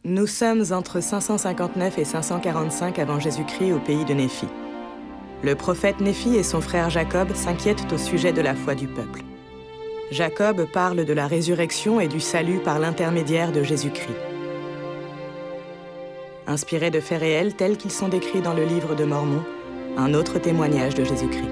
Nous sommes entre 559 et 545 avant Jésus-Christ au pays de Néphi. Le prophète Néphi et son frère Jacob s'inquiètent au sujet de la foi du peuple. Jacob parle de la résurrection et du salut par l'intermédiaire de Jésus-Christ. Inspiré de faits réels tels qu'ils sont décrits dans le livre de Mormon, un autre témoignage de Jésus-Christ.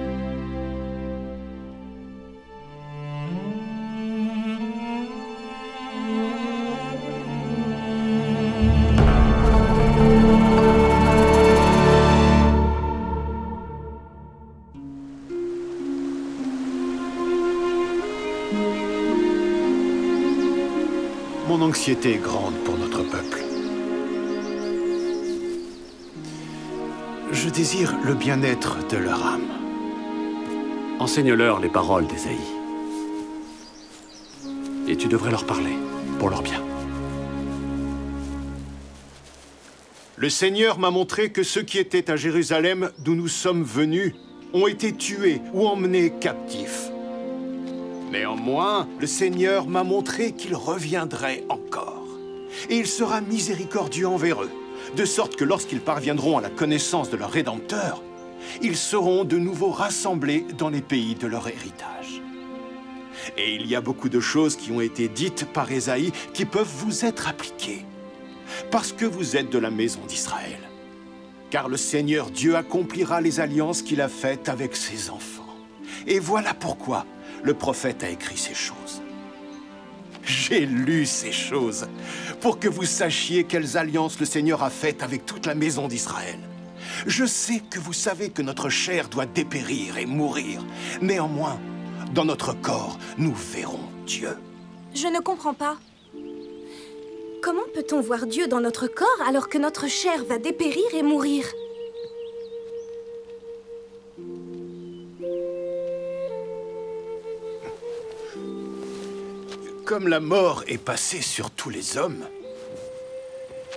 Mon anxiété est grande pour notre peuple. Je désire le bien-être de leur âme. Enseigne-leur les paroles d'Ésaïe. Et tu devrais leur parler, pour leur bien. Le Seigneur m'a montré que ceux qui étaient à Jérusalem, d'où nous sommes venus, ont été tués ou emmenés captifs. Néanmoins, le Seigneur m'a montré qu'il reviendrait encore. Et il sera miséricordieux envers eux, de sorte que lorsqu'ils parviendront à la connaissance de leur Rédempteur, ils seront de nouveau rassemblés dans les pays de leur héritage. Et il y a beaucoup de choses qui ont été dites par Ésaïe qui peuvent vous être appliquées, parce que vous êtes de la maison d'Israël. Car le Seigneur Dieu accomplira les alliances qu'il a faites avec ses enfants. Et voilà pourquoi le prophète a écrit ces choses. J'ai lu ces choses pour que vous sachiez quelles alliances le Seigneur a faites avec toute la maison d'Israël. Je sais que vous savez que notre chair doit dépérir et mourir. Néanmoins, dans notre corps, nous verrons Dieu. Je ne comprends pas. Comment peut-on voir Dieu dans notre corps alors que notre chair va dépérir et mourir? Comme la mort est passée sur tous les hommes,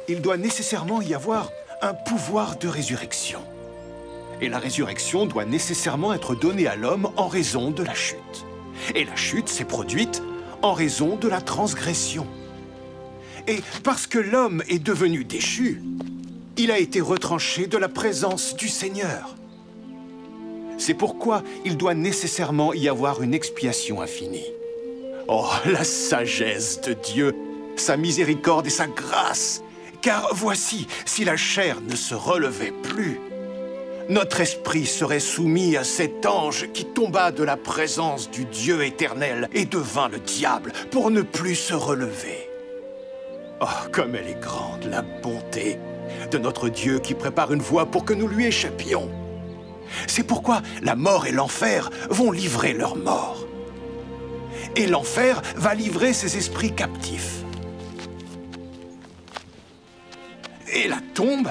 il doit nécessairement y avoir un pouvoir de résurrection. Et la résurrection doit nécessairement être donnée à l'homme en raison de la chute. Et la chute s'est produite en raison de la transgression. Et parce que l'homme est devenu déchu, il a été retranché de la présence du Seigneur. C'est pourquoi il doit nécessairement y avoir une expiation infinie. Oh, la sagesse de Dieu, sa miséricorde et sa grâce! Car voici, si la chair ne se relevait plus, notre esprit serait soumis à cet ange qui tomba de la présence du Dieu éternel et devint le diable pour ne plus se relever. Oh, comme elle est grande, la bonté de notre Dieu qui prépare une voie pour que nous lui échappions. C'est pourquoi la mort et l'enfer vont livrer leur mort. Et l'enfer va livrer ses esprits captifs. Et la tombe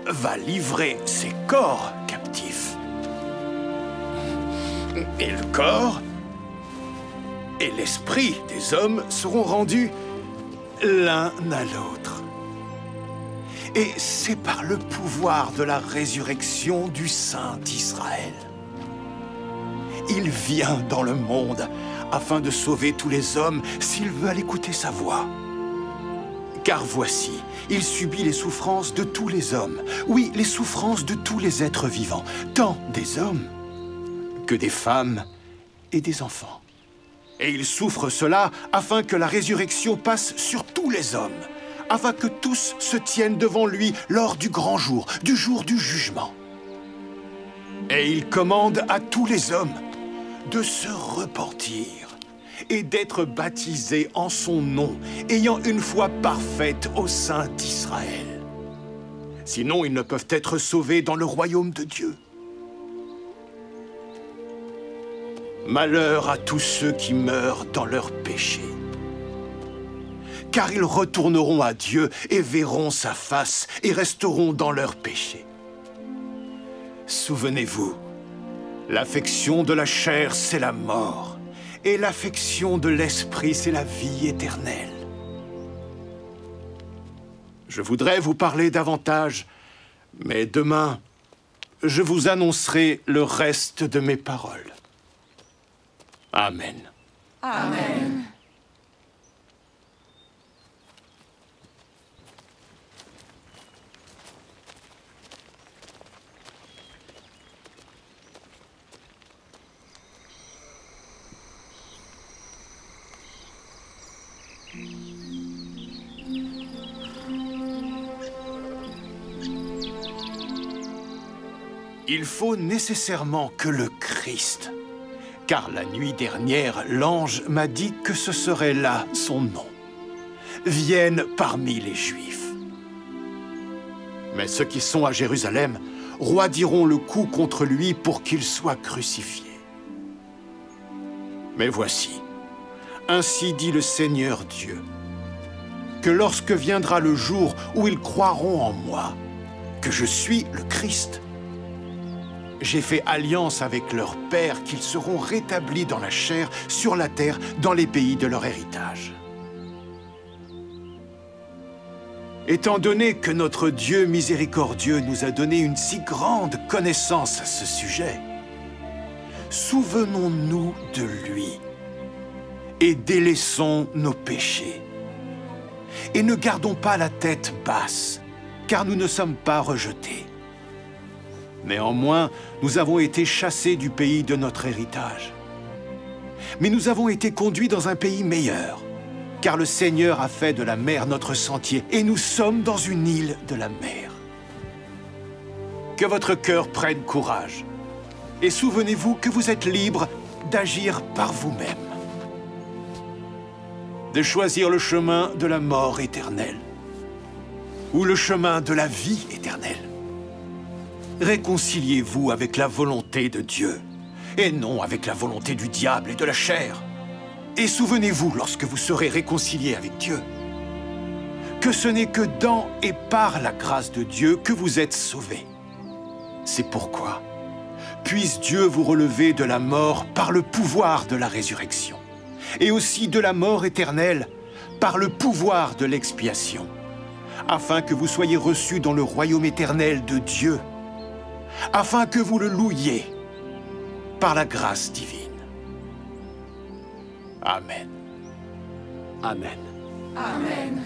va livrer ses corps captifs. Et le corps et l'esprit des hommes seront rendus l'un à l'autre. Et c'est par le pouvoir de la résurrection du Saint d'Israël. Il vient dans le monde afin de sauver tous les hommes s'ils veulent écouter sa voix. Car voici, il subit les souffrances de tous les hommes. Oui, les souffrances de tous les êtres vivants, tant des hommes que des femmes et des enfants. Et il souffre cela afin que la résurrection passe sur tous les hommes, afin que tous se tiennent devant lui lors du grand jour, du jour du jugement. Et il commande à tous les hommes de se repentir et d'être baptisés en son nom, ayant une foi parfaite au sein d'Israël. Sinon, ils ne peuvent être sauvés dans le royaume de Dieu. Malheur à tous ceux qui meurent dans leurs péchés, car ils retourneront à Dieu et verront sa face et resteront dans leurs péchés. Souvenez-vous, l'affection de la chair, c'est la mort, et l'affection de l'esprit, c'est la vie éternelle. Je voudrais vous parler davantage, mais demain, je vous annoncerai le reste de mes paroles. Amen. Amen. Il faut nécessairement que le Christ, car la nuit dernière, l'ange m'a dit que ce serait là son nom, vienne parmi les Juifs. Mais ceux qui sont à Jérusalem roidiront le coup contre lui pour qu'il soit crucifié. Mais voici, ainsi dit le Seigneur Dieu, que lorsque viendra le jour où ils croiront en moi, que je suis le Christ, j'ai fait alliance avec leur père qu'ils seront rétablis dans la chair, sur la terre, dans les pays de leur héritage. Étant donné que notre Dieu miséricordieux nous a donné une si grande connaissance à ce sujet, souvenons-nous de lui et délaissons nos péchés. Et ne gardons pas la tête basse, car nous ne sommes pas rejetés. Néanmoins, nous avons été chassés du pays de notre héritage. Mais nous avons été conduits dans un pays meilleur, car le Seigneur a fait de la mer notre sentier, et nous sommes dans une île de la mer. Que votre cœur prenne courage, et souvenez-vous que vous êtes libres d'agir par vous-même, de choisir le chemin de la mort éternelle, ou le chemin de la vie éternelle. Réconciliez-vous avec la volonté de Dieu, et non avec la volonté du diable et de la chair. Et souvenez-vous, lorsque vous serez réconciliés avec Dieu, que ce n'est que dans et par la grâce de Dieu que vous êtes sauvés. C'est pourquoi, puisse Dieu vous relever de la mort par le pouvoir de la résurrection, et aussi de la mort éternelle par le pouvoir de l'expiation, afin que vous soyez reçus dans le royaume éternel de Dieu, afin que vous le louiez par la grâce divine. Amen. Amen. Amen.